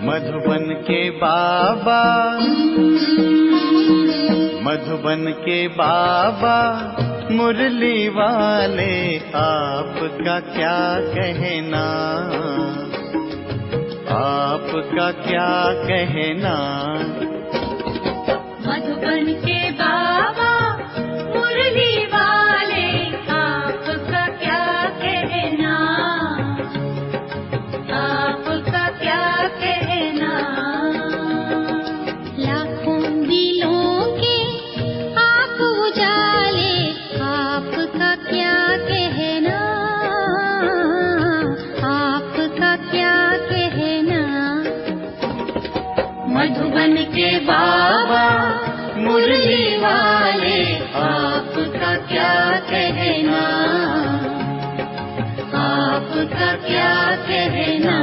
मधुबन के बाबा, मधुबन के बाबा मुरली वाले, आपका क्या कहना, आपका क्या कहना। मधुबन के बाबा मुरली वाले, आपका क्या कहना, आपका क्या कहना। लाखों दिलों के आप उजाले, आपका क्या कहना, आपका क्या कहना। मधुबन के बाबा मुरली वाले, आपका क्या कहना, आपका क्या कहना।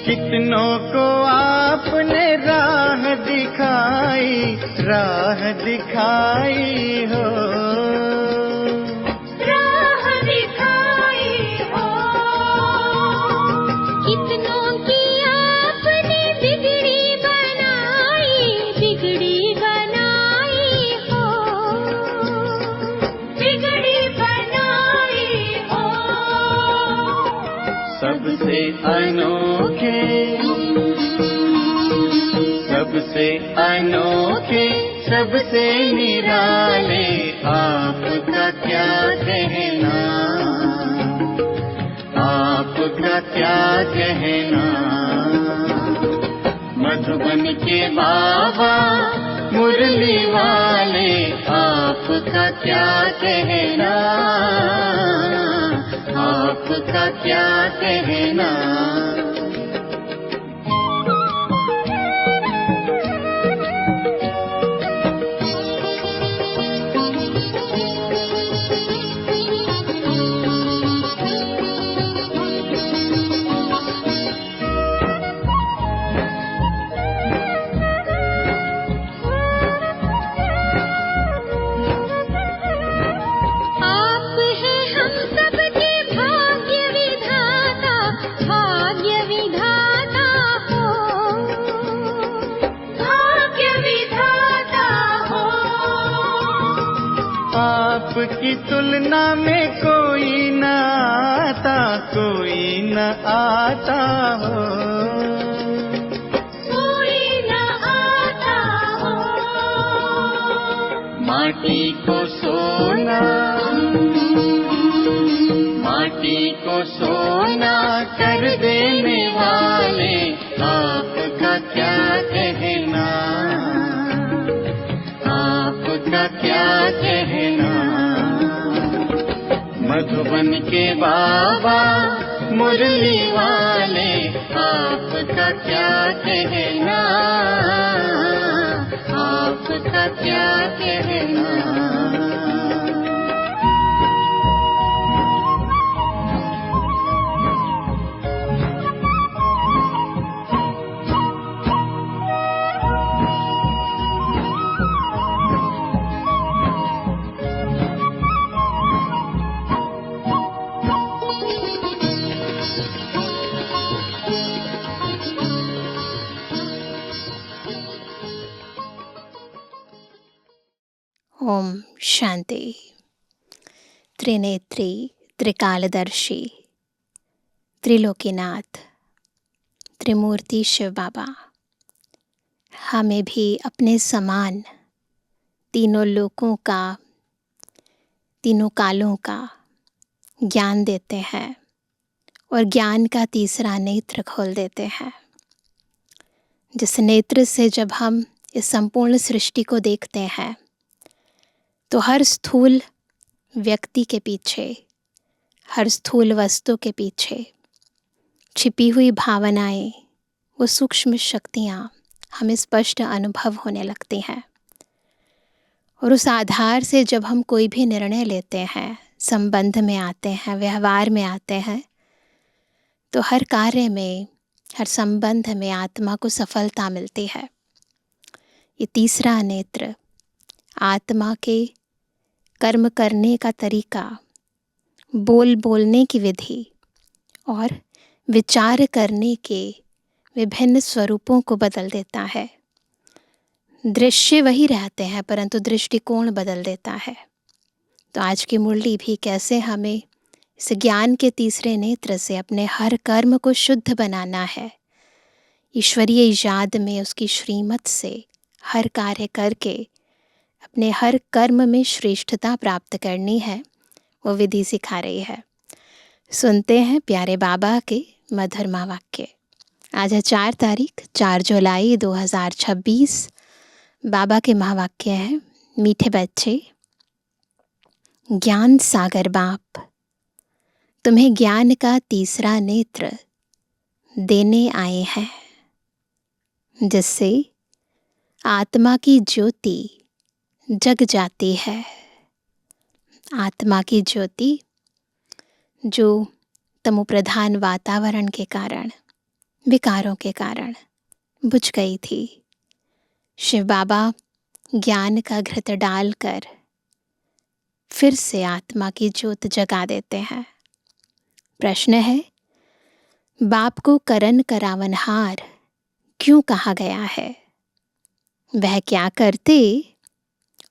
कितनों को आपने राह दिखाई, राह दिखाई हो, राह दिखाई हो। कितनों की आपने बिगड़ी बनाई, बिगड़ी बनाई हो, बिगड़ी बनाई हो। सबसे अनोखे, सबसे अनोखे, सबसे निराले, आपका क्या कहना, आपका क्या कहना। मधुबन के बाबा मुरली वाले, आपका क्या कहना, आपका क्या कहना। आप हैं हम सबके भाग्य विधाता, भाग्य विधाता हो, भाग्य विधाता हो। आपकी तुलना में कोई न आता, कोई न आता हो, कोई न आता हो। माटी को सोना, माटी को सोना कर देने वाले, आपका क्या कहना, आपका क्या कहना। मधुबन के बाबा मुरली वाले, आपका क्या कहना, आपका क्या कहना। ओम शांति। त्रिनेत्री त्रिकालदर्शी, त्रिलोकीनाथ, त्रिमूर्ति शिव बाबा हमें भी अपने समान तीनों लोकों का, तीनों कालों का ज्ञान देते हैं और ज्ञान का तीसरा नेत्र खोल देते हैं, जिस नेत्र से जब हम इस संपूर्ण सृष्टि को देखते हैं तो हर स्थूल व्यक्ति के पीछे, हर स्थूल वस्तु के पीछे छिपी हुई भावनाएं, वो सूक्ष्म शक्तियाँ हमें स्पष्ट अनुभव होने लगती हैं। और उस आधार से जब हम कोई भी निर्णय लेते हैं, संबंध में आते हैं, व्यवहार में आते हैं, तो हर कार्य में, हर संबंध में आत्मा को सफलता मिलती है। ये तीसरा नेत्र आत्मा के कर्म करने का तरीका, बोलने की विधि और विचार करने के विभिन्न स्वरूपों को बदल देता है। दृश्य वही रहते हैं परंतु दृष्टिकोण बदल देता है। तो आज की मुरली भी कैसे हमें इस ज्ञान के तीसरे नेत्र से अपने हर कर्म को शुद्ध बनाना है, ईश्वरीय इजाद में उसकी श्रीमत से हर कार्य करके अपने हर कर्म में श्रेष्ठता प्राप्त करनी है, वो विधि सिखा रही है। सुनते हैं प्यारे बाबा के मधुर वाक्य। आज है 4 जुलाई 2026। बाबा के महावाक्य है, मीठे बच्चे, ज्ञान सागर बाप तुम्हें ज्ञान का तीसरा नेत्र देने आए हैं, जिससे आत्मा की ज्योति जग जाती है। आत्मा की ज्योति जो तमोप्रधान वातावरण के कारण, विकारों के कारण बुझ गई थी, शिव बाबा ज्ञान का घृत डालकर फिर से आत्मा की ज्योत जगा देते हैं। प्रश्न है, बाप को करन करावनहार क्यों कहा गया है? वह क्या करते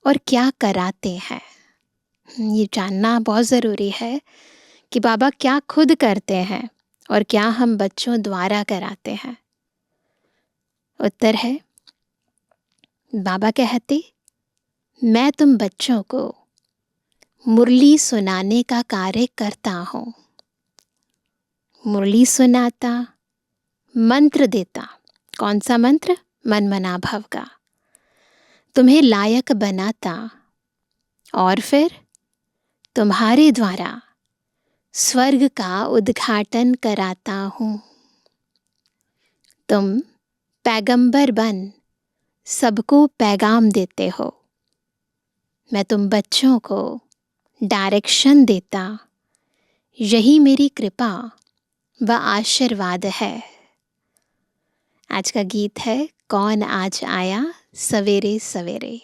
और क्या कराते हैं? ये जानना बहुत ज़रूरी है कि बाबा क्या खुद करते हैं और क्या हम बच्चों द्वारा कराते हैं। उत्तर है, बाबा कहते, मैं तुम बच्चों को मुरली सुनाने का कार्य करता हूँ। मुरली सुनाता, मंत्र देता। कौन सा मंत्र? मन मना भव का। तुम्हें लायक बनाता और फिर तुम्हारे द्वारा स्वर्ग का उद्घाटन कराता हूँ। तुम पैगंबर बन सबको पैगाम देते हो। मैं तुम बच्चों को डायरेक्शन देता, यही मेरी कृपा व आशीर्वाद है। आज का गीत है, कौन आज आया सवेरे सवेरे।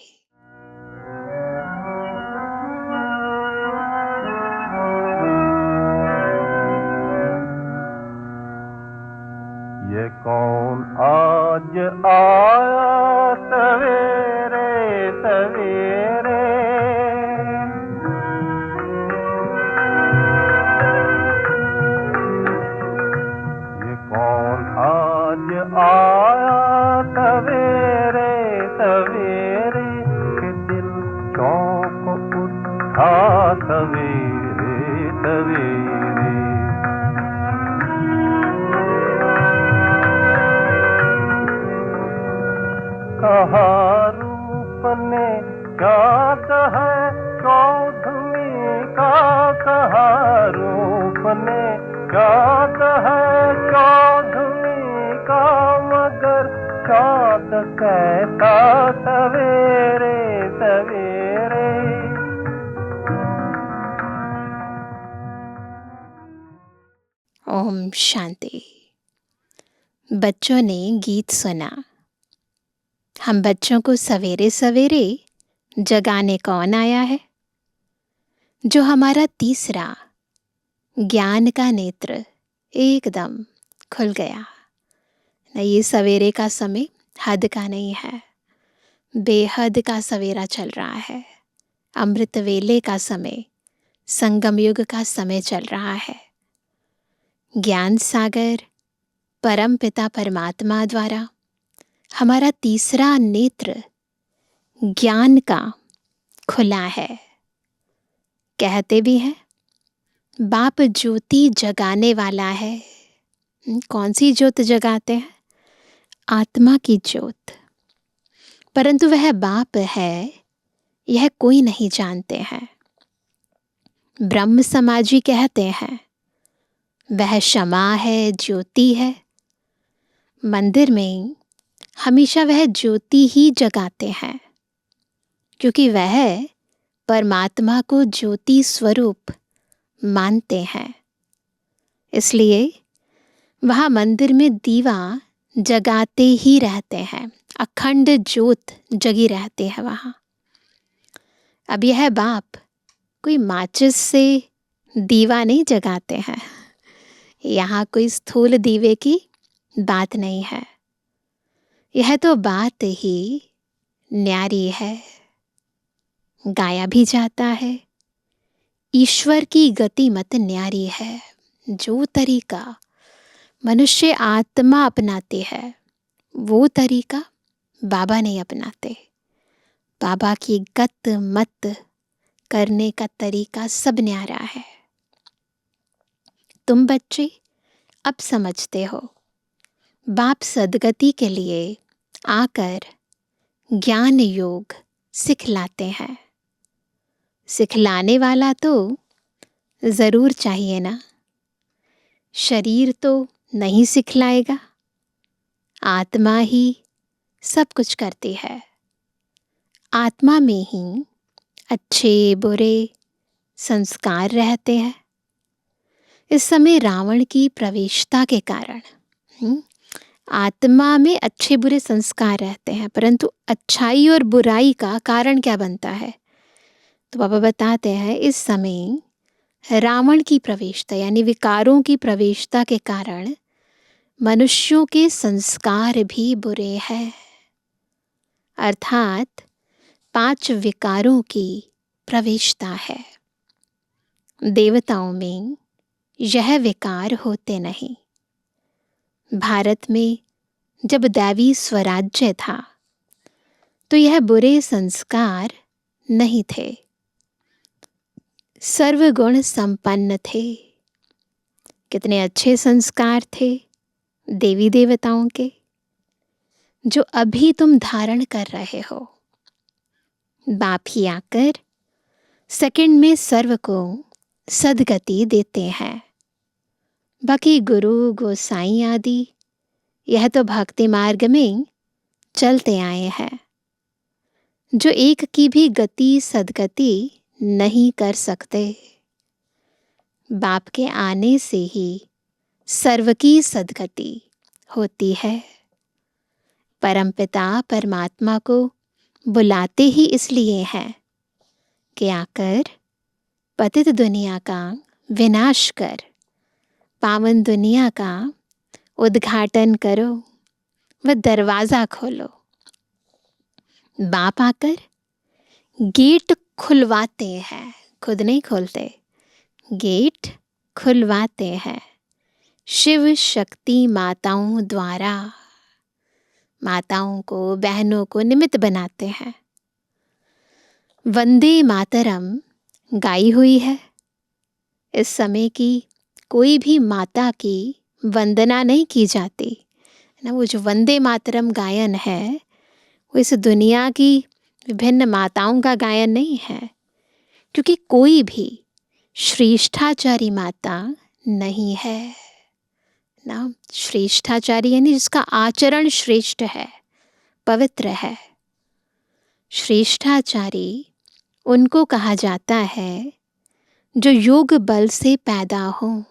ये कौन आज आया सवेरे सवेरे, ये कौन आज आया सवेरे सवेरे, के दिल चौंक उठा सवेरे सवेरे। कहा रूप ने चाँद है चौधरी का, कहा रूप ने चाँद है चौधरी का, मगर चाँद कैसा सवेरे सवेरे। ओम शांति। बच्चों ने गीत सुना। हम बच्चों को सवेरे सवेरे जगाने कौन आया है? जो हमारा तीसरा ज्ञान का नेत्र एकदम खुल गया। न ये सवेरे का समय हद का नहीं है, बेहद का सवेरा चल रहा है। अमृत वेले का समय संगम युग का समय चल रहा है। ज्ञान सागर परम पिता परमात्मा द्वारा हमारा तीसरा नेत्र ज्ञान का खुला है। कहते भी हैं बाप ज्योति जगाने वाला है। कौन सी ज्योत जगाते हैं? आत्मा की ज्योत। परंतु वह बाप है यह कोई नहीं जानते हैं। ब्रह्म समाजी कहते हैं वह क्षमा है, ज्योति है। मंदिर में हमेशा वह ज्योति ही जगाते हैं, क्योंकि वह परमात्मा को ज्योति स्वरूप मानते हैं। इसलिए वहाँ मंदिर में दीवा जगाते ही रहते हैं, अखंड ज्योत जगी रहती है वहाँ। अब यह बाप कोई माचिस से दीवा नहीं जगाते हैं। यहाँ कोई स्थूल दीवे की बात नहीं है। यह तो बात ही न्यारी है। गाया भी जाता है, ईश्वर की गति मत न्यारी है। जो तरीका मनुष्य आत्मा अपनाती है वो तरीका बाबा नहीं अपनाते। बाबा की गत मत करने का तरीका सब न्यारा है। तुम बच्चे अब समझते हो, बाप सदगति के लिए आकर ज्ञान योग सिखलाते हैं। सिखलाने वाला तो ज़रूर चाहिए ना। शरीर तो नहीं सिखलाएगा, आत्मा ही सब कुछ करती है। आत्मा में ही अच्छे बुरे संस्कार रहते हैं। इस समय रावण की प्रवेशता के कारण आत्मा में अच्छे बुरे संस्कार रहते हैं, परंतु अच्छाई और बुराई का कारण क्या बनता है? तो बाबा बताते हैं इस समय रावण की प्रवेशता यानी विकारों की प्रवेशता के कारण मनुष्यों के संस्कार भी बुरे हैं। अर्थात 5 विकारों की प्रवेशता है। देवताओं में यह विकार होते नहीं। भारत में जब दैवी स्वराज्य था तो यह बुरे संस्कार नहीं थे, सर्वगुण संपन्न थे। कितने अच्छे संस्कार थे देवी देवताओं के, जो अभी तुम धारण कर रहे हो। बाप ही आकर सेकंड में सर्व को सदगति देते हैं। बाकी गुरु गोसाई आदि यह तो भक्ति मार्ग में चलते आए हैं, जो एक की भी गति सदगति नहीं कर सकते। बाप के आने से ही सर्व की सदगति होती है। परमपिता परमात्मा को बुलाते ही इसलिए हैं कि आकर पतित दुनिया का विनाश कर पावन दुनिया का उद्घाटन करो, वह दरवाज़ा खोलो। बाप आकर गेट खुलवाते हैं, खुद नहीं खोलते, गेट खुलवाते हैं शिव शक्ति माताओं द्वारा। माताओं को बहनों को निमित्त बनाते हैं। वंदे मातरम गाई हुई है। इस समय की कोई भी माता की वंदना नहीं की जाती ना। वो जो वंदे मातरम गायन है वो इस दुनिया की विभिन्न माताओं का गायन नहीं है, क्योंकि कोई भी श्रेष्ठाचारी माता नहीं है ना। श्रेष्ठाचारी यानी जिसका आचरण श्रेष्ठ है, पवित्र है। श्रेष्ठाचारी उनको कहा जाता है जो योग बल से पैदा हो,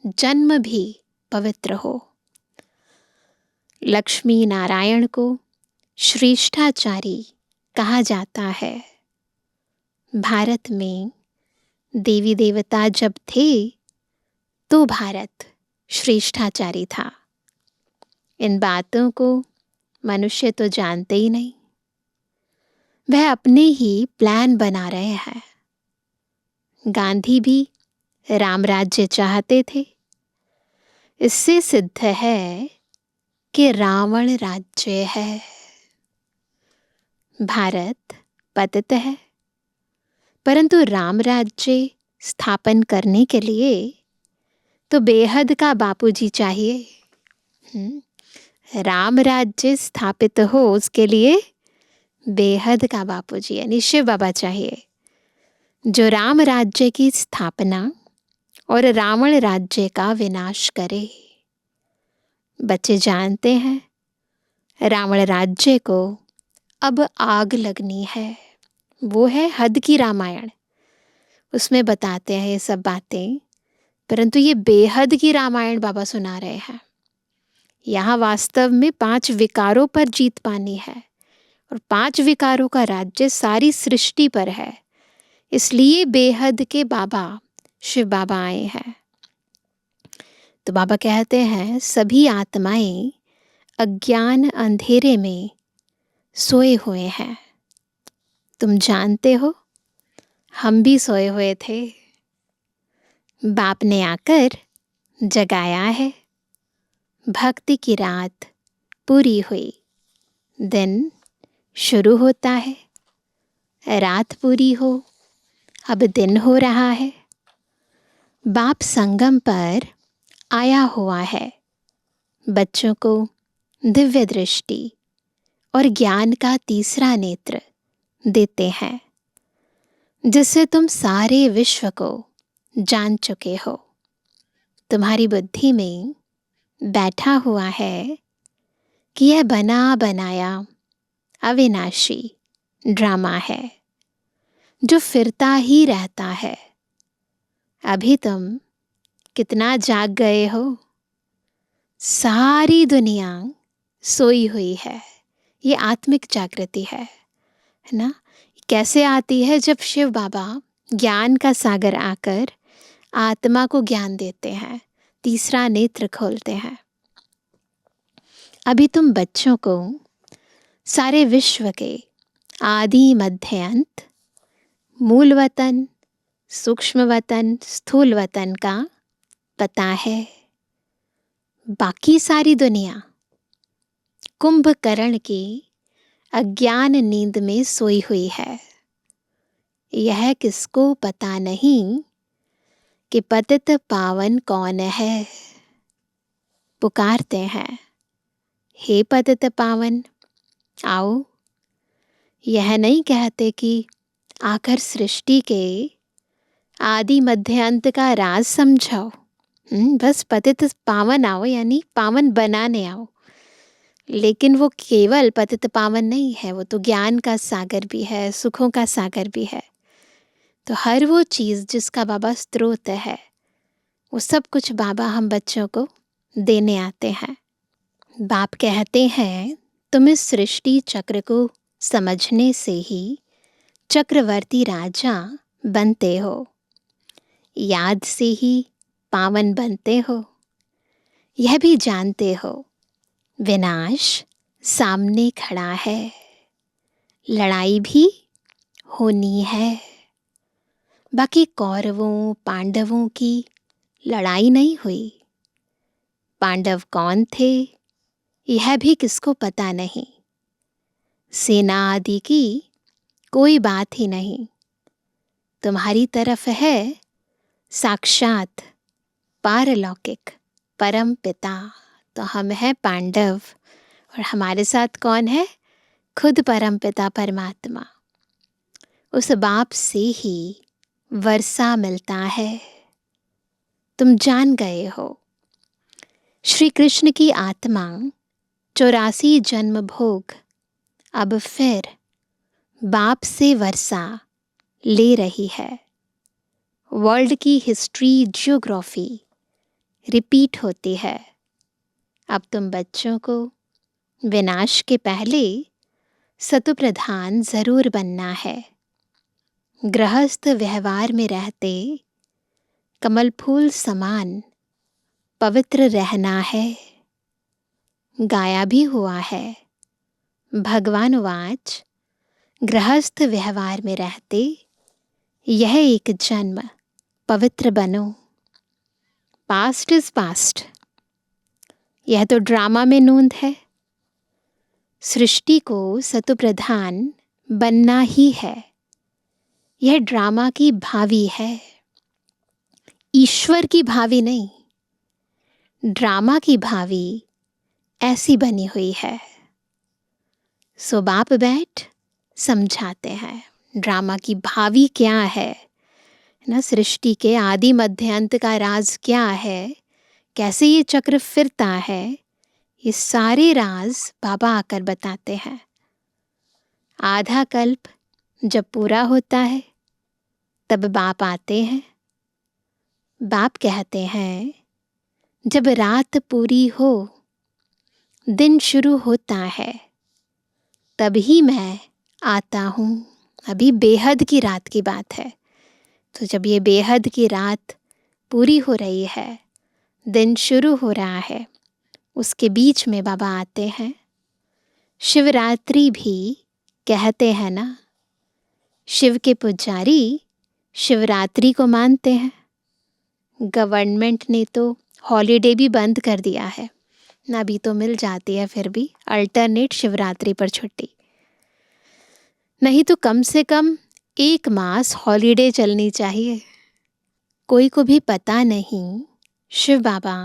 जन्म भी पवित्र हो। लक्ष्मी नारायण को श्रेष्ठाचारी कहा जाता है। भारत में देवी देवता जब थे तो भारत श्रेष्ठाचारी था। इन बातों को मनुष्य तो जानते ही नहीं। वह अपने ही प्लान बना रहे हैं। गांधी भी राम राज्य चाहते थे। इससे सिद्ध है कि रावण राज्य है। भारत पतित है, परंतु राम राज्य स्थापन करने के लिए तो बेहद का बापूजी चाहिए। राम राज्य स्थापित हो उसके लिए बेहद का बापूजी यानी शिव बाबा चाहिए, जो राम राज्य की स्थापना और रावण राज्य का विनाश करे। बच्चे जानते हैं रावण राज्य को अब आग लगनी है। वो है हद की रामायण, उसमें बताते हैं ये सब बातें, परंतु ये बेहद की रामायण बाबा सुना रहे हैं। यहाँ वास्तव में 5 विकारों पर जीत पानी है और 5 विकारों का राज्य सारी सृष्टि पर है। इसलिए बेहद के बाबा शिव बाबा आए हैं। तो बाबा कहते हैं सभी आत्माएं अज्ञान अंधेरे में सोए हुए हैं। तुम जानते हो हम भी सोए हुए थे, बाप ने आकर जगाया है। भक्ति की रात पूरी हुई, दिन शुरू होता है। रात पूरी हो, अब दिन हो रहा है। बाप संगम पर आया हुआ है। बच्चों को दिव्य दृष्टि और ज्ञान का तीसरा नेत्र देते हैं, जिससे तुम सारे विश्व को जान चुके हो। तुम्हारी बुद्धि में बैठा हुआ है कि यह बना बनाया अविनाशी ड्रामा है जो फिरता ही रहता है। अभी तुम कितना जाग गए हो? सारी दुनिया सोई हुई है। ये आत्मिक जागृति है ना? कैसे आती है? जब शिव बाबा ज्ञान का सागर आकर आत्मा को ज्ञान देते हैं, तीसरा नेत्र खोलते हैं। अभी तुम बच्चों को सारे विश्व के आदि मध्य अंत, मूल वतन, सूक्ष्म वतन, स्थूल वतन का पता है। बाकी सारी दुनिया कुंभकर्ण की अज्ञान नींद में सोई हुई है। यह किसको पता नहीं कि पतित पावन कौन है। पुकारते हैं, हे पतित पावन आओ। यह नहीं कहते कि आखिर सृष्टि के आदि मध्य अंत का राज समझाओ। बस पतित पावन आओ, यानी पावन बनाने आओ। लेकिन वो केवल पतित पावन नहीं है, वो तो ज्ञान का सागर भी है, सुखों का सागर भी है। तो हर वो चीज़ जिसका बाबा स्रोत है, वो सब कुछ बाबा हम बच्चों को देने आते हैं। बाप कहते हैं तुम इस सृष्टि चक्र को समझने से ही चक्रवर्ती राजा बनते हो, याद से ही पावन बनते हो। यह भी जानते हो विनाश सामने खड़ा है, लड़ाई भी होनी है। बाकी कौरवों पांडवों की लड़ाई नहीं हुई। पांडव कौन थे यह भी किसको पता नहीं। सेना आदि की कोई बात ही नहीं। तुम्हारी तरफ है साक्षात पारलौकिक परम पिता, तो हम हैं पांडव, और हमारे साथ कौन है? खुद परम पिता परमात्मा। उस बाप से ही वर्षा मिलता है। तुम जान गए हो श्री कृष्ण की आत्मा 84 जन्म भोग अब फिर बाप से वर्षा ले रही है। वर्ल्ड की हिस्ट्री जियोग्राफी रिपीट होती है। अब तुम बच्चों को विनाश के पहले सतुप्रधान जरूर बनना है। गृहस्थ व्यवहार में रहते कमल फूल समान पवित्र रहना है। गाया भी हुआ है, भगवान वाच गृहस्थ व्यवहार में रहते यह एक जन्म पवित्र बनो। पास्ट इज पास्ट, यह तो ड्रामा में नोंद है। सृष्टि को सतुप्रधान बनना ही है, यह ड्रामा की भावी है, ईश्वर की भावी नहीं। ड्रामा की भावी ऐसी बनी हुई है। सो बाप बैठ समझाते हैं ड्रामा की भावी क्या है ना, सृष्टि के आदि मध्य अंत का राज क्या है, कैसे ये चक्र फिरता है, ये सारे राज बाबा आकर बताते हैं। आधा कल्प जब पूरा होता है तब बाप आते हैं। बाप कहते हैं जब रात पूरी हो दिन शुरू होता है तभी मैं आता हूँ। अभी बेहद की रात की बात है, तो जब ये बेहद की रात पूरी हो रही है, दिन शुरू हो रहा है, उसके बीच में बाबा आते हैं। शिवरात्रि भी कहते हैं ना, शिव के पुजारी शिवरात्रि को मानते हैं। गवर्नमेंट ने तो हॉलीडे भी बंद कर दिया है ना, अभी तो मिल जाती है फिर भी अल्टरनेट शिवरात्रि पर छुट्टी, नहीं तो कम से कम 1 मास हॉलीडे चलनी चाहिए। कोई को भी पता नहीं शिव बाबा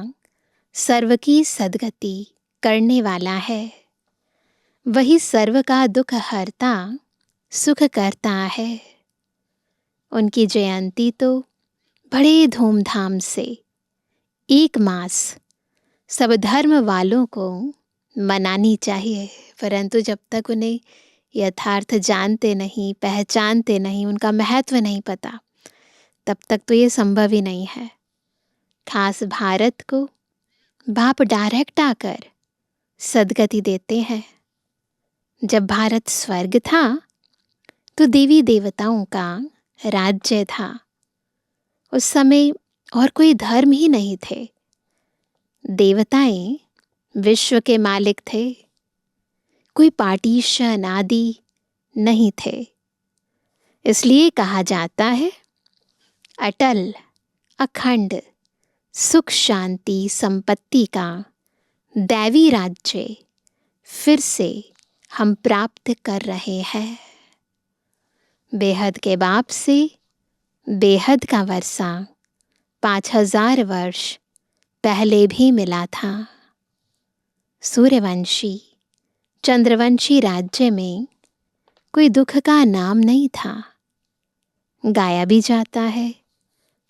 सर्व की सद्गति करने वाला है, वही सर्व का दुख हरता सुख करता है। उनकी जयंती तो बड़े धूमधाम से 1 मास सब धर्म वालों को मनानी चाहिए, परंतु जब तक उन्हें यथार्थ जानते नहीं, पहचानते नहीं, उनका महत्व नहीं पता, तब तक तो ये संभव ही नहीं है। खास भारत को बाप डायरेक्ट आकर सद्गति देते हैं। जब भारत स्वर्ग था तो देवी देवताओं का राज्य था। उस समय और कोई धर्म ही नहीं थे, देवताएं विश्व के मालिक थे, कोई पार्टीशन आदि नहीं थे। इसलिए कहा जाता है अटल अखंड सुख शांति संपत्ति का दैवी राज्य फिर से हम प्राप्त कर रहे हैं। बेहद के बाप से बेहद का वर्षा 5000 वर्ष पहले भी मिला था। सूर्यवंशी चंद्रवंशी राज्य में कोई दुख का नाम नहीं था। गाया भी जाता है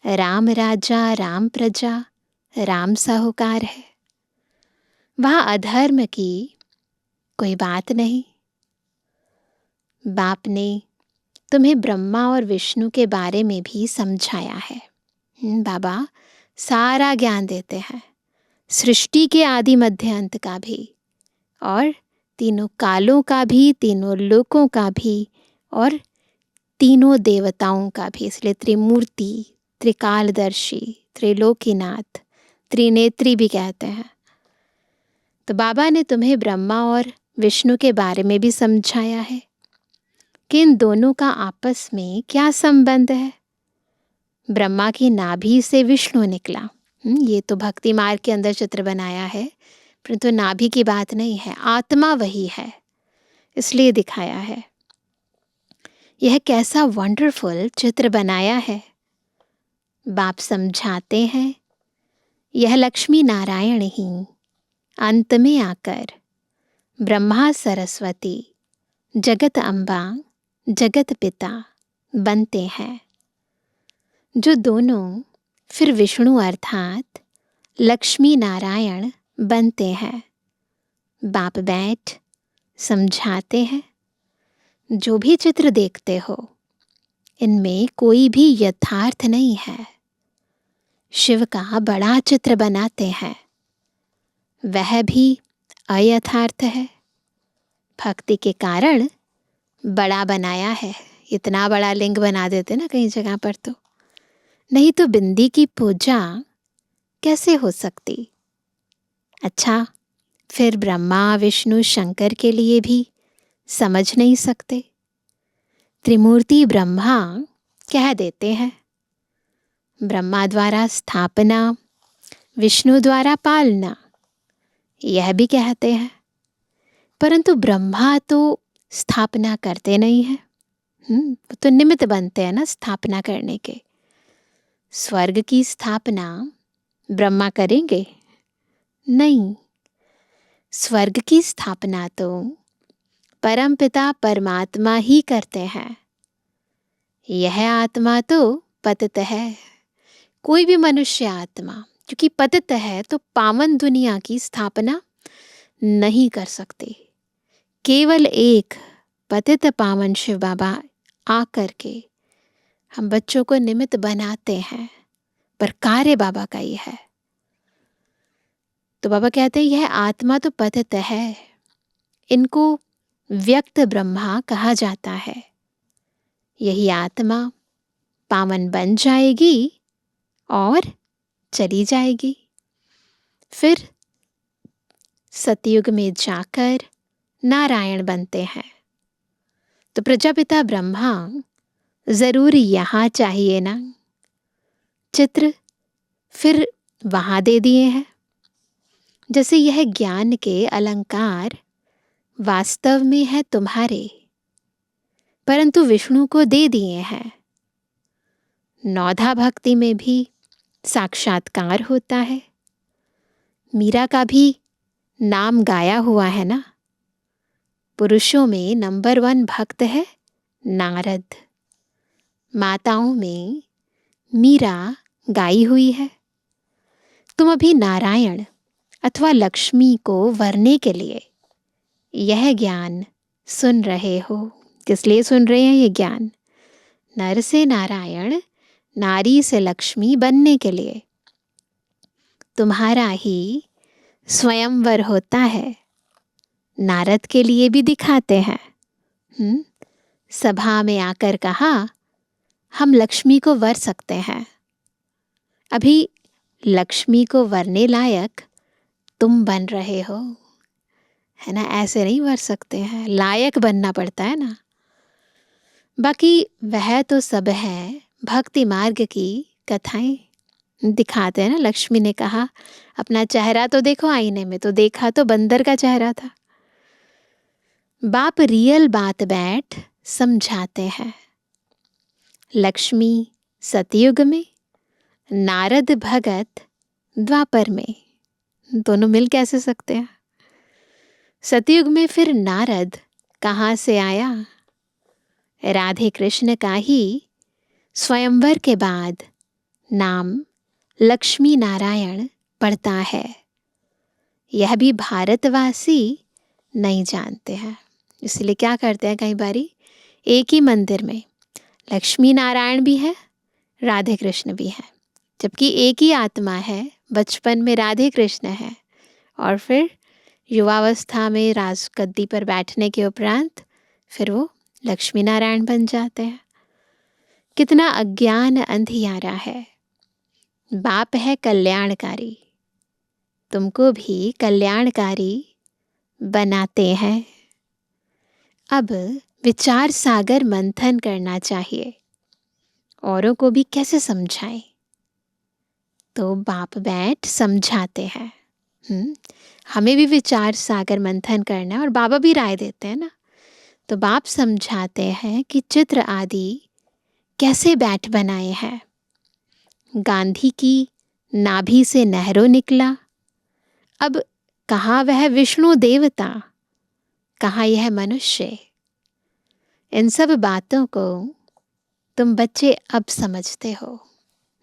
राम राजा राम प्रजा राम साहूकार है। वहाँ अधर्म की कोई बात नहीं। बाप ने तुम्हें ब्रह्मा और विष्णु के बारे में भी समझाया है। बाबा सारा ज्ञान देते हैं, सृष्टि के आदि मध्य अंत का भी, और तीनों कालों का भी, तीनों लोकों का भी, और तीनों देवताओं का भी। इसलिए त्रिमूर्ति, त्रिकालदर्शी, त्रिलोकीनाथ, त्रिनेत्री भी कहते हैं। तो बाबा ने तुम्हें ब्रह्मा और विष्णु के बारे में भी समझाया है कि इन दोनों का आपस में क्या संबंध है। ब्रह्मा की नाभि से विष्णु निकला, ये तो भक्ति मार्ग के अंदर चित्र बनाया है, परंतु नाभि की बात नहीं है, आत्मा वही है, इसलिए दिखाया है। यह कैसा वंडरफुल चित्र बनाया है। बाप समझाते हैं यह लक्ष्मी नारायण ही अंत में आकर ब्रह्मा सरस्वती जगत अम्बा जगत पिता बनते हैं, जो दोनों फिर विष्णु अर्थात लक्ष्मी नारायण बनते हैं। बाप बैठ समझाते हैं जो भी चित्र देखते हो इनमें कोई भी यथार्थ नहीं है। शिव का बड़ा चित्र बनाते हैं, वह भी अयथार्थ है। भक्ति के कारण बड़ा बनाया है, इतना बड़ा लिंग बना देते ना कई जगह पर, तो नहीं तो बिंदी की पूजा कैसे हो सकती। अच्छा, फिर ब्रह्मा विष्णु शंकर के लिए भी समझ नहीं सकते। त्रिमूर्ति ब्रह्मा कह देते हैं, ब्रह्मा द्वारा स्थापना, विष्णु द्वारा पालना, यह भी कहते हैं। परंतु ब्रह्मा तो स्थापना करते नहीं हैं। वो तो निमित्त बनते हैं ना स्थापना करने के। स्वर्ग की स्थापना ब्रह्मा करेंगे? नहीं, स्वर्ग की स्थापना तो परमपिता परमात्मा ही करते हैं। यह आत्मा तो पतित है। कोई भी मनुष्य आत्मा क्योंकि पतित है तो पावन दुनिया की स्थापना नहीं कर सकते। केवल एक पतित पावन शिव बाबा आकर के हम बच्चों को निमित्त बनाते हैं, पर कार्य बाबा का ही है। तो बाबा कहते हैं यह आत्मा तो पतित है, इनको व्यक्त ब्रह्मा कहा जाता है। यही आत्मा पावन बन जाएगी और चली जाएगी। फिर सतयुग में जाकर नारायण बनते हैं। तो प्रजापिता ब्रह्मा जरूर यहाँ चाहिए ना। चित्र फिर वहाँ दे दिए हैं। जैसे यह ज्ञान के अलंकार वास्तव में है तुम्हारे, परंतु विष्णु को दे दिए हैं। नौधा भक्ति में भी साक्षात्कार होता है। मीरा का भी नाम गाया हुआ है ना। पुरुषों में नंबर 1 भक्त है नारद। माताओं में मीरा गाई हुई है। तुम अभी नारायण अथवा लक्ष्मी को वरने के लिए यह ज्ञान सुन रहे हो। किस लिए सुन रहे हैं ये ज्ञान? नर से नारायण, नारी से लक्ष्मी बनने के लिए। तुम्हारा ही स्वयंवर होता है। नारद के लिए भी दिखाते हैं। सभा में आकर कहा हम लक्ष्मी को वर सकते हैं। अभी लक्ष्मी को वरने लायक तुम बन रहे हो, है ना। ऐसे नहीं वर सकते हैं, लायक बनना पड़ता है ना। बाकी वह तो सब है भक्ति मार्ग की कथाएं दिखाते हैं ना। लक्ष्मी ने कहा अपना चेहरा तो देखो आईने में, तो देखा तो बंदर का चेहरा था। बाप रियल बात बैठ समझाते हैं। लक्ष्मी सतयुग में, नारद भगत द्वापर में। दोनों मिल कैसे सकते हैं? सतयुग में फिर नारद कहाँ से आया? राधे कृष्ण का ही स्वयंवर के बाद नाम लक्ष्मी नारायण पड़ता है। यह भी भारतवासी नहीं जानते हैं। इसलिए क्या करते हैं, कई बारी एक ही मंदिर में लक्ष्मी नारायण भी है, राधे कृष्ण भी है, जबकि एक ही आत्मा है। बचपन में राधे कृष्ण है और फिर युवावस्था में राजगद्दी पर बैठने के उपरांत फिर वो लक्ष्मी नारायण बन जाते हैं। कितना अज्ञान अंधियारा है। बाप है कल्याणकारी, तुमको भी कल्याणकारी बनाते हैं। अब विचार सागर मंथन करना चाहिए। औरों को भी कैसे समझाएं? तो बाप बैठ समझाते हैं। हमें भी विचार सागर मंथन करना है और बाबा भी राय देते हैं ना। तो बाप समझाते हैं कि चित्र आदि कैसे बैठ बनाए हैं। गांधी की नाभि से नेहरू निकला। अब कहाँ वह विष्णु देवता, कहाँ यह मनुष्य? इन सब बातों को तुम बच्चे अब समझते हो।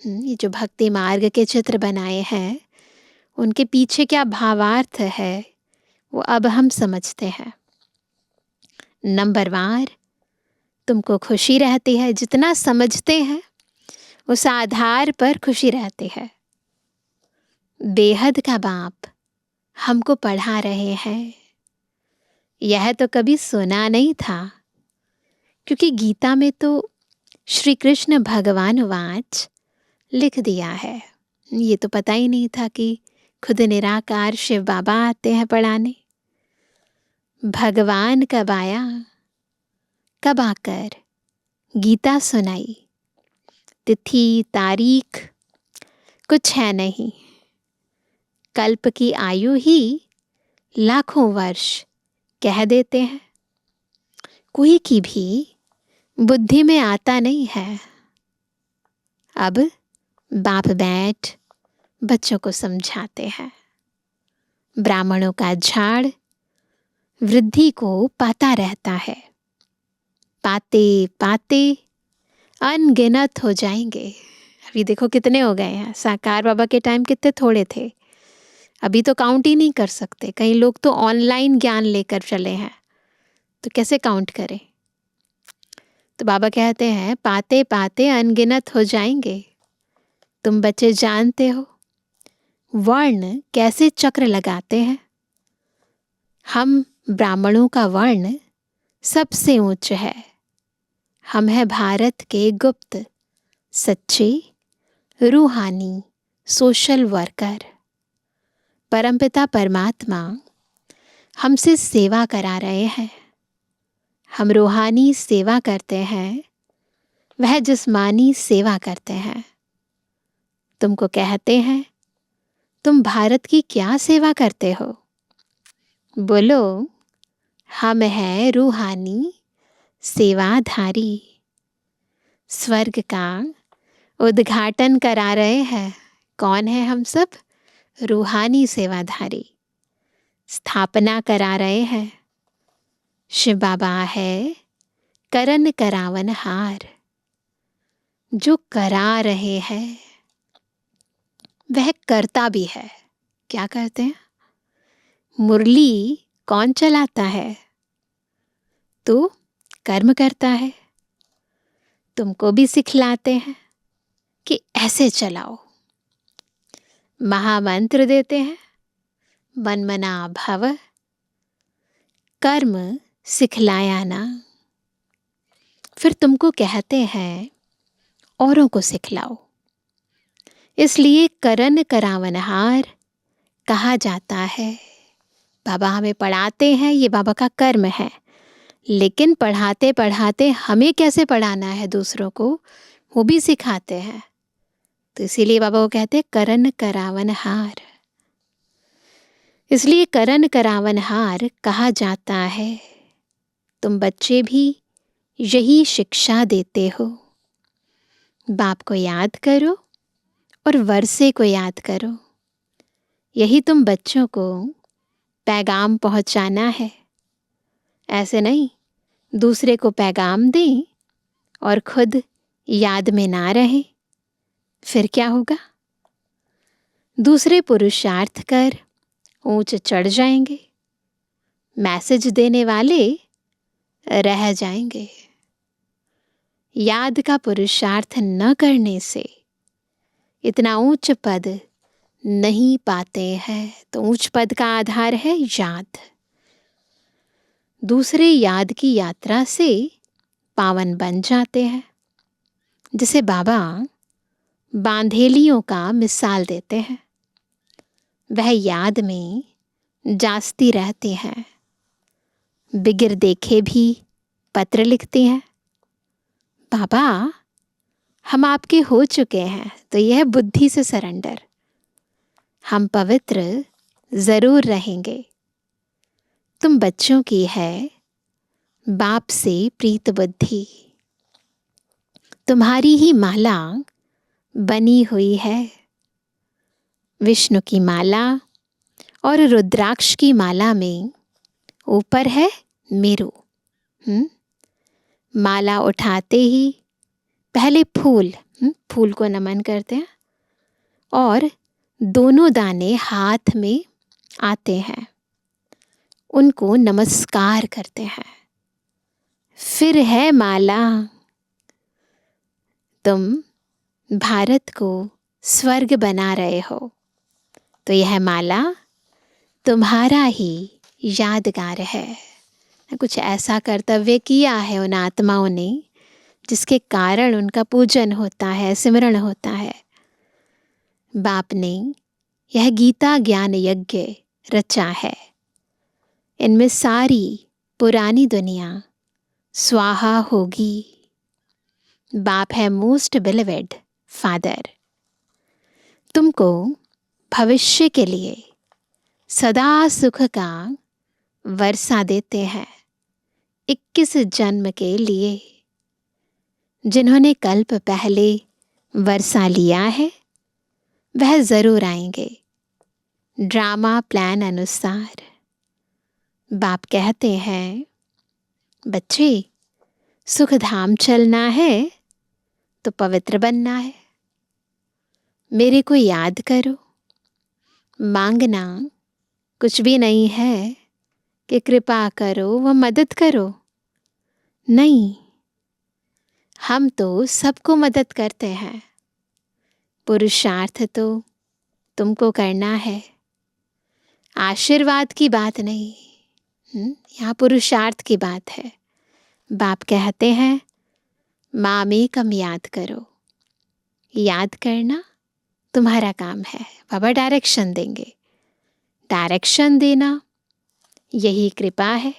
ये जो भक्ति मार्ग के चित्र बनाए हैं उनके पीछे क्या भावार्थ है वो अब हम समझते हैं। नंबरवार तुमको खुशी रहती है। जितना समझते हैं उस आधार पर खुशी रहती है। बेहद का बाप हमको पढ़ा रहे हैं। यह तो कभी सुना नहीं था, क्योंकि गीता में तो श्री कृष्ण भगवान वाच लिख दिया है। ये तो पता ही नहीं था कि खुद निराकार शिव बाबा आते हैं पढ़ाने। भगवान कब आया, कब आकर गीता सुनाई, तिथि तारीख कुछ है नहीं। कल्प की आयु ही लाखों वर्ष कह देते हैं। कोई की भी बुद्धि में आता नहीं है। अब बाप बैठ बच्चों को समझाते हैं। ब्राह्मणों का झाड़ वृद्धि को पाता रहता है। पाते पाते अनगिनत हो जाएंगे। अभी देखो कितने हो गए हैं। साकार बाबा के टाइम कितने थोड़े थे, अभी तो काउंट ही नहीं कर सकते। कई लोग तो ऑनलाइन ज्ञान लेकर चले हैं, तो कैसे काउंट करें। तो बाबा कहते हैं पाते पाते अनगिनत हो जाएंगे। तुम बच्चे जानते हो वर्ण कैसे चक्र लगाते हैं। हम ब्राह्मणों का वर्ण सबसे उच्च है। हम हैं भारत के गुप्त सच्चे रूहानी सोशल वर्कर। परमपिता परमात्मा हमसे सेवा करा रहे हैं। हम रूहानी सेवा करते हैं, वह जिस्मानी सेवा करते हैं। तुमको कहते हैं तुम भारत की क्या सेवा करते हो। बोलो हम हैं रूहानी सेवाधारी। स्वर्ग का उद्घाटन करा रहे हैं। कौन है हम सब? रूहानी सेवाधारी। स्थापना करा रहे हैं। शिव बाबा है करन करावन हार। जो करा रहे हैं वह करता भी है। क्या करते हैं? मुरली कौन चलाता है? तो कर्म करता है। तुमको भी सिखलाते हैं कि ऐसे चलाओ। महामंत्र देते हैं मनमना भव। कर्म सिखलाया ना, फिर तुमको कहते हैं औरों को सिखलाओ। इसलिए करन करावनहार कहा जाता है। बाबा हमें पढ़ाते हैं, ये बाबा का कर्म है। लेकिन पढ़ाते पढ़ाते हमें कैसे पढ़ाना है दूसरों को, वो भी सिखाते हैं। तो इसीलिए बाबा को कहते हैं करन करावनहार। इसलिए करन करावनहार कहा जाता है। तुम बच्चे भी यही शिक्षा देते हो। बाप को याद करो और वर्षे को याद करो। यही तुम बच्चों को पैगाम पहुंचाना है। ऐसे नहीं दूसरे को पैगाम दें और खुद याद में ना रहे, फिर क्या होगा? दूसरे पुरुषार्थ कर ऊंच चढ़ जाएंगे, मैसेज देने वाले रह जाएंगे। याद का पुरुषार्थ न करने से इतना ऊंच पद नहीं पाते हैं। तो ऊंच पद का आधार है याद। दूसरे याद की यात्रा से पावन बन जाते हैं। जिसे बाबा बांधेलियों का मिसाल देते हैं। वह याद में जास्ती रहते हैं। बिगिर देखे भी पत्र लिखते हैं। बाबा हम आपके हो चुके हैं, तो यह बुद्धि से सरेंडर। हम पवित्र जरूर रहेंगे। तुम बच्चों की है बाप से प्रीत बुद्धि। तुम्हारी ही माला बनी हुई है। विष्णु की माला और रुद्राक्ष की माला में ऊपर है मेरू। माला उठाते ही पहले फूल को नमन करते हैं और दोनों दाने हाथ में आते हैं, उनको नमस्कार करते हैं। फिर है माला। तुम भारत को स्वर्ग बना रहे हो, तो यह माला तुम्हारा ही यादगार है। कुछ ऐसा कर्तव्य किया है उन आत्माओं ने जिसके कारण उनका पूजन होता है, सिमरण होता है। बाप ने यह गीता ज्ञान यज्ञ रचा है। इनमें सारी पुरानी दुनिया स्वाहा होगी। बाप है मोस्ट बिलीवेड फादर। तुमको भविष्य के लिए सदा सुख का वर्षा देते हैं 21 जन्म के लिए। जिन्होंने कल्प पहले वर्षा लिया है वह जरूर आएंगे ड्रामा प्लान अनुसार। बाप कहते हैं बच्चे, सुख धाम चलना है तो पवित्र बनना है। मेरे को याद करो। मांगना कुछ भी नहीं है कि कृपा करो व मदद करो। नहीं, हम तो सबको मदद करते हैं। पुरुषार्थ तो तुमको करना है, आशीर्वाद की बात नहीं। यहाँ पुरुषार्थ की बात है। बाप कहते हैं मामेकम याद करो। याद करना तुम्हारा काम है। बाबा डायरेक्शन देंगे। डायरेक्शन देना यही कृपा है।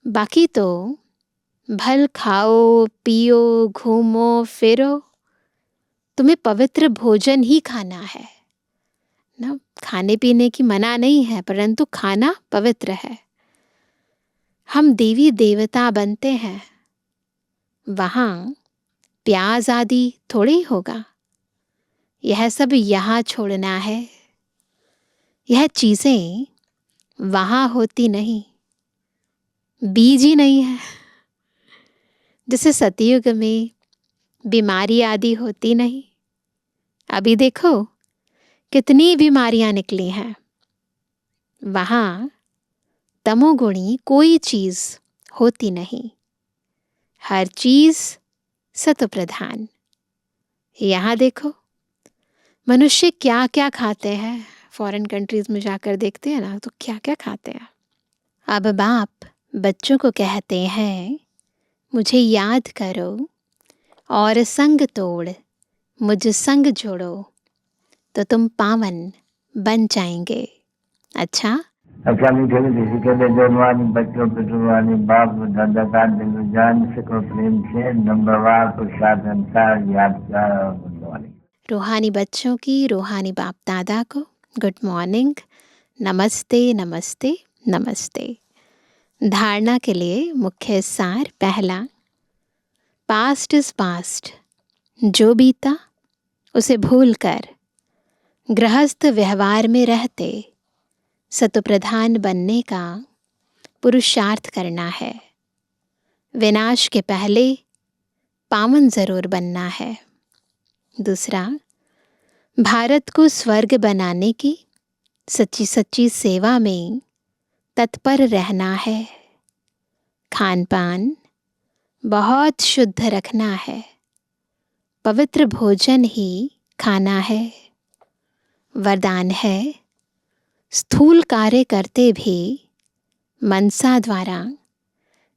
बाकी तो भल खाओ पियो घूमो फिरो, तुम्हें पवित्र भोजन ही खाना है ना। खाने पीने की मना नहीं है, परंतु खाना पवित्र है। हम देवी देवता बनते हैं, वहाँ प्याज आदि थोड़ी ही होगा। यह सब यहाँ छोड़ना है। यह चीज़ें वहाँ होती नहीं, बीज ही नहीं है। जैसे सतयुग में बीमारी आदि होती नहीं, अभी देखो कितनी बीमारियां निकली हैं। वहाँ तमोगुणी कोई चीज़ होती नहीं, हर चीज़ सत्व प्रधान। यहाँ देखो मनुष्य क्या क्या खाते हैं। फॉरेन कंट्रीज़ में जाकर देखते हैं ना, तो क्या क्या खाते हैं। अब बाप बच्चों को कहते हैं मुझे याद करो और संग तोड़ मुझ संग जोड़ो तो तुम पावन बन जाएंगे। अच्छा, मीठे मीठे सिक्के जवानी बच्चों पिटवानी बाप दादा का दिल जान सको प्रेम से नंबरवार प्रसाद अनुसार याद कर। रूहानी बच्चों की रूहानी बाप दादा को गुड मॉर्निंग, नमस्ते नमस्ते नमस्ते। धारणा के लिए मुख्य सार पहला, पास्ट इज पास्ट। जो बीता उसे भूलकर गृहस्थ व्यवहार में रहते सत्प्रधान बनने का पुरुषार्थ करना है। विनाश के पहले पावन जरूर बनना है। दूसरा, भारत को स्वर्ग बनाने की सच्ची सच्ची सेवा में तत्पर रहना है। खान पान बहुत शुद्ध रखना है। पवित्र भोजन ही खाना है। वरदान है स्थूल कार्य करते भी मनसा द्वारा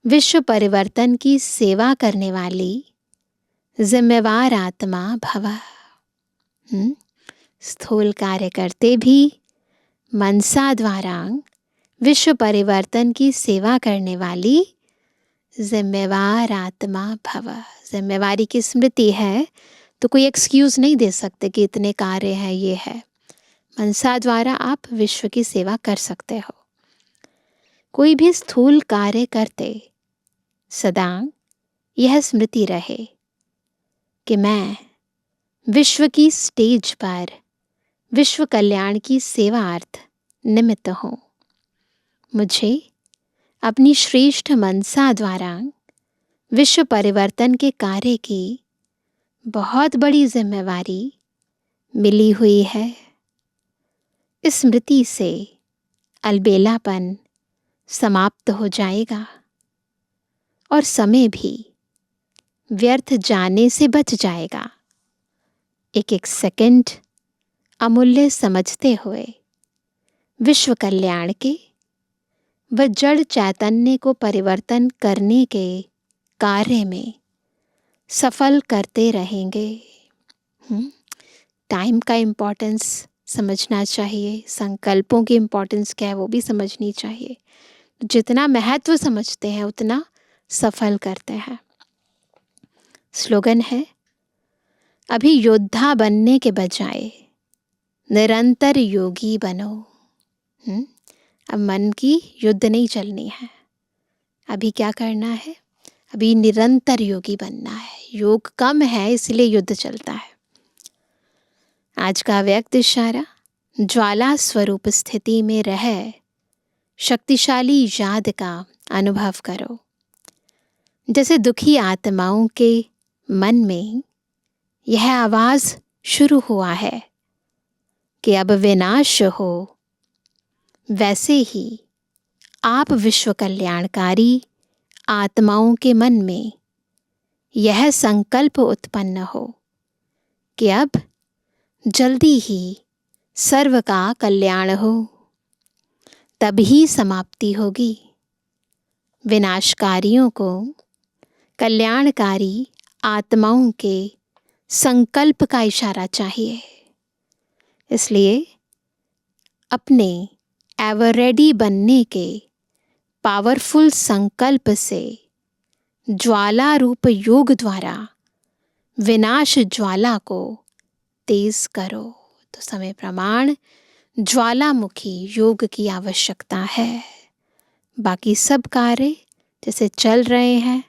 विश्व परिवर्तन की सेवा करने वाली जिम्मेवार आत्मा भव। स्थूल कार्य करते भी मनसा द्वारा विश्व परिवर्तन की सेवा करने वाली जिम्मेवार आत्मा भव। जिम्मेवारी की स्मृति है तो कोई एक्सक्यूज़ नहीं दे सकते कि इतने कार्य हैं, ये है। मनसा द्वारा आप विश्व की सेवा कर सकते हो। कोई भी स्थूल कार्य करते सदा यह स्मृति रहे कि मैं विश्व की स्टेज पर विश्व कल्याण की सेवार्थ निमित्त हूँ। मुझे अपनी श्रेष्ठ मनसा द्वारा विश्व परिवर्तन के कार्य की बहुत बड़ी जिम्मेवारी मिली हुई है। इस स्मृति से अलबेलापन समाप्त हो जाएगा और समय भी व्यर्थ जाने से बच जाएगा। एक एक सेकंड अमूल्य समझते हुए विश्व कल्याण के व जड़ चैतन्य को परिवर्तन करने के कार्य में सफल करते रहेंगे। टाइम का इम्पोर्टेंस समझना चाहिए। संकल्पों की इम्पोर्टेंस क्या है वो भी समझनी चाहिए। जितना महत्व समझते हैं उतना सफल करते हैं। स्लोगन है, अभी योद्धा बनने के बजाय निरंतर योगी बनो। अब मन की युद्ध नहीं चलनी है, अभी क्या करना है, अभी निरंतर योगी बनना है। योग कम है इसलिए युद्ध चलता है। आज का व्यक्त इशारा, ज्वाला स्वरूप स्थिति में रह शक्तिशाली याद का अनुभव करो। जैसे दुखी आत्माओं के मन में यह आवाज शुरू हुआ है कि अब विनाश हो, वैसे ही आप विश्व कल्याणकारी आत्माओं के मन में यह संकल्प उत्पन्न हो कि अब जल्दी ही सर्व का कल्याण हो, तभी समाप्ति होगी। विनाशकारियों को कल्याणकारी आत्माओं के संकल्प का इशारा चाहिए। इसलिए अपने एवर रेडी बनने के पावरफुल संकल्प से ज्वाला रूप योग द्वारा विनाश ज्वाला को तेज करो। तो समय प्रमाण ज्वालामुखी योग की आवश्यकता है। बाकी सब कार्य जैसे चल रहे हैं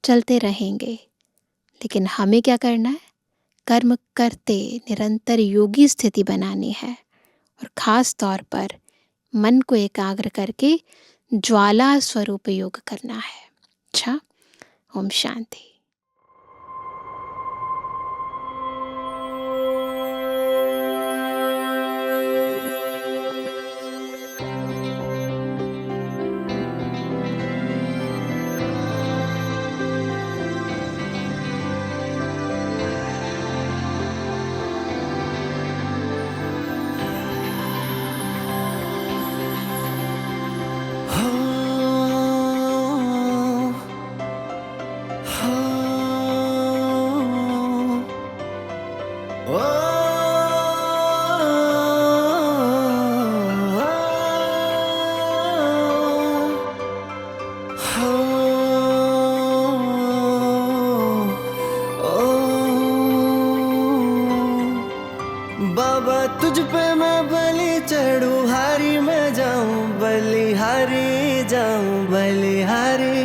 चलते रहेंगे, लेकिन हमें क्या करना है, कर्म करते निरंतर योगी स्थिति बनानी है और खास तौर पर मन को एकाग्र करके ज्वाला स्वरूप योग करना है। अच्छा, ओम शांति। बाबा तुझ पे मैं बलि चढ़ूं, हारी मैं जाऊं बलिहारी, जाऊं बलिहारी।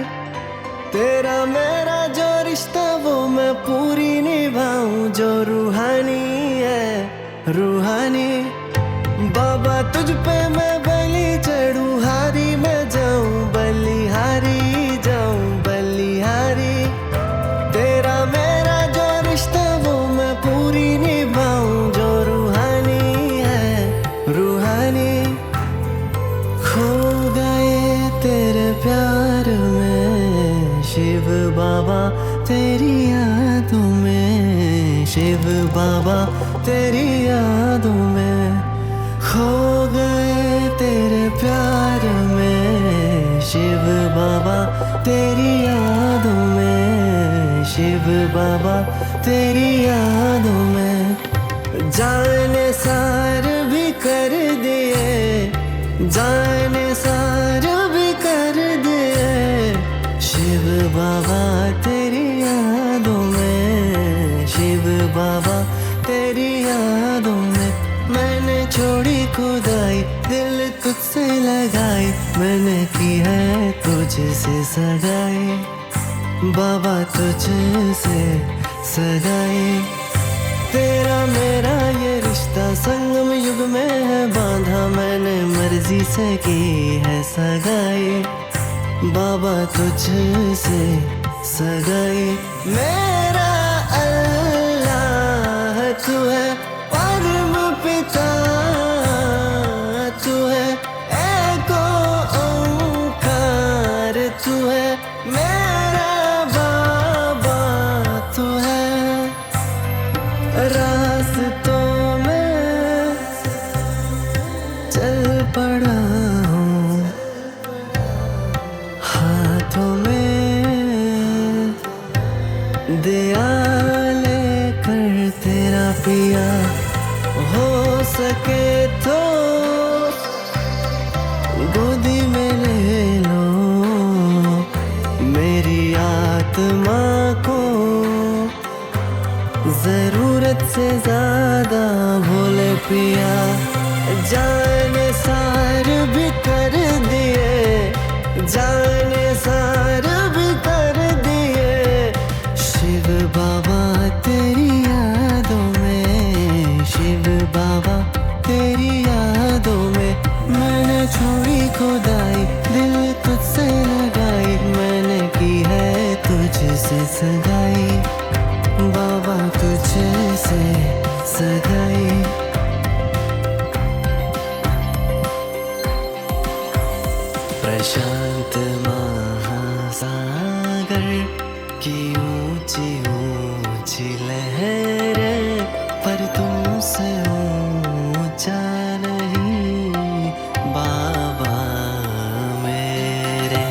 तेरा मेरा जो रिश्ता वो मैं पूरी निभाऊं, जो रूहानी है रूहानी। बाबा तुझ पे मैं बलि चढ़ूं, हारी मैं जाऊं बलिहारी, जाऊं बलिहारी। तेरा मेरा जो रिश्ता वो मैं पूरी निभाऊं, जो रूहानी है रूहानी। खो गए तेरे प्यार में शिव बाबा, तेरी यादों में शिव बाबा, तेरी यादों में। खो गए तेरे प्यार में शिव बाबा, तेरी यादों में शिव बाबा, तेरी यादों में। जाने सार भी कर दिए, जाने सार भी कर दिए शिव बाबा, तेरी यादों में शिव बाबा, तेरी यादों में। मैंने छोड़ी खुदाई, दिल तुझसे लगाई, मैंने की है तुझसे सगाई बाबा, तुझसे सगाई। तेरा मेरा ये रिश्ता संगम युग में है बांधा, मैंने मर्जी से की है सगाई बाबा, तुझसे सगाई। मेरा अल्लाह तू है, परम पिता तू है, एको ओंकार तू है। मेरा बाबा तू है, रास्तों में चल पड़ा हूँ, हाथों में दिया लेकर तेरा पिया। हो सके तो गोदी में ले लो मेरी आत्मा को, जरूरत से ज्यादा भोले पिया, जाने सार भी कर दिए, जाने सार भी कर दिए। शिव बाबा तेरी यादों में, शिव बाबा तेरी यादों में, मैंने छोड़ी खुदाई, दिल तुझसे लगाई, मैंने की है तुझसे सगाई, बाबा तुझसे सगाई। प्रशांत महासागर की ऊंची ऊंची लहरें, पर तुमसे ऊंचा नहीं बाबा मेरे।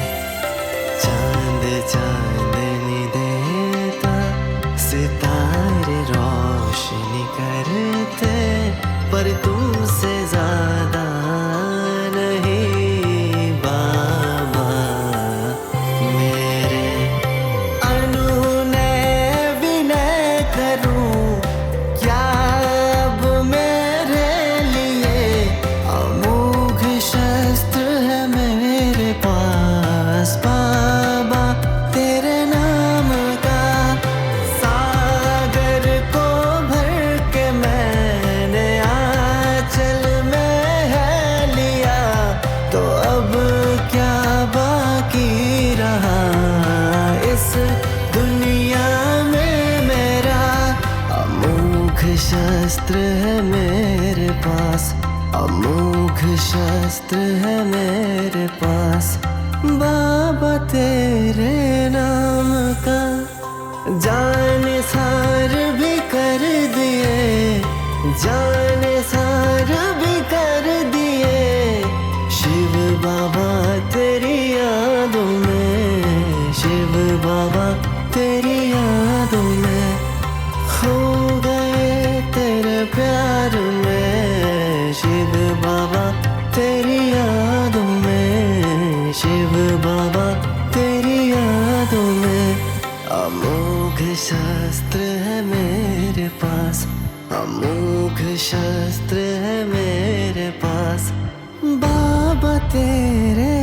चांद चांदनी देता, सितारे रोशनी करते, पर तुमसे ज्यादा नहीं बाबा मेरे। अनुनय विनय करूं क्या अब मेरे लिए, अमोघ शस्त्र है मेरे पास बाबा तेरे नाम का। सागर को भर के मैंने आंचल में है लिया, तो अब क्या बाकी रहा इस दुनिया में मेरा। अमोघ शस्त्र है मेरे पास, अमोघ शस्त्र है मेरे पास, बाबा तेरे नाम का। जाने सार भी कर दिए, जाने सार भी कर दिए। शिव बाबा तेरी यादों में, शिव बाबा तेरी यादों में, खो गए तेरे प्यार में। शिव बाबा तेरी यादों में, शिव बाबा तेरी यादों में। अमोघ शस्त्र है मेरे पास, अमोघ शस्त्र है मेरे पास, बाबा तेरे